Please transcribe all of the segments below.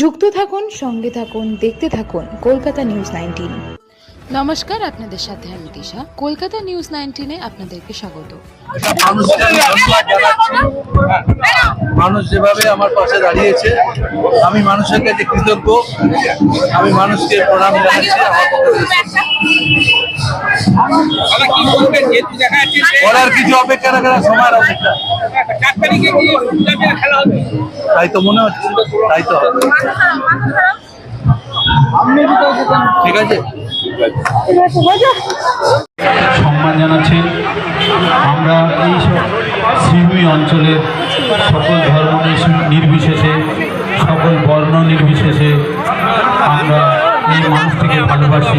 যুক্ত থাকুন, সঙ্গে থাকুন, দেখতে থাকুন কলকাতা নিউজ 19। নমস্কার, আপনাদের সাথে আমি দিশা। কলকাতা নিউজ 19-এ আপনাদেরকে স্বাগত। মানুষ যেভাবে আমার পাশে দাঁড়িয়েছে, আমি মানুষের কাছে কৃতজ্ঞ। আমি মানুষকে প্রণাম জানাচ্ছি। বলার কিছু অপেক্ষা রাখার সময়ের অপেক্ষা, তাই তো মনে হচ্ছে, তাই তো হবে। ঠিক আছে, সম্মান জানাচ্ছেন। আমরা এই শ্রীভূমি অঞ্চলের সকল ধর্ম নির্বিশেষে, সকল বর্ণ নির্বিশেষে আমরা এই মানুষটিকে ভালোবাসি।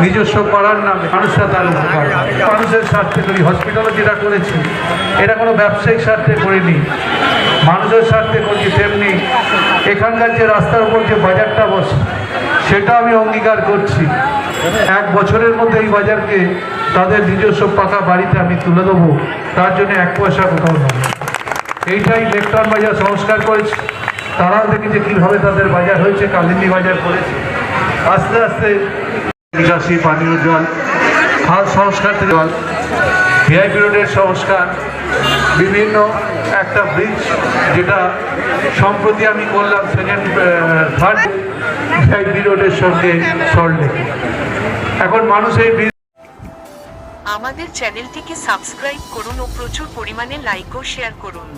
নিজস্ব করার নামে মানুষরা তার উপকার, মানুষের স্বার্থে করি। হসপিটালও যেটা করেছি, এটা কোনো ব্যবসায়িক স্বার্থে করিনি, মানুষের স্বার্থে করি। তেমনি এখানকার যে রাস্তার উপর যে বাজারটা বসে, সেটা আমি অঙ্গীকার করছি। 1 বছরের মধ্যে এই বাজারকে তাদের নিজস্ব পাকা বাড়িতে আমি তুলে দেবো। তার জন্য 1 পয়সা কোথাও নেব। এইটাই লেকটাউন বাজার সংস্কার করেছি। তারাও দেখেছে কীভাবে তাদের বাজার হয়েছে, কালিন্দী বাজার করেছে। আস্তে আস্তে নিকাশি পানীয় জল, খাল সংস্কার থেকে জল, ভিআইপি রোডের সংস্কার, বিভিন্ন একটা ব্রিজ যেটা সম্প্রতি আমি করলাম, থার্ড ভিআইপি রোডের সঙ্গে সল্টলেক। এখন মানুষ এই আমাদের চ্যানেলটিকে সাবস্ক্রাইব করুন ও প্রচুর পরিমাণে লাইক ও শেয়ার করুন।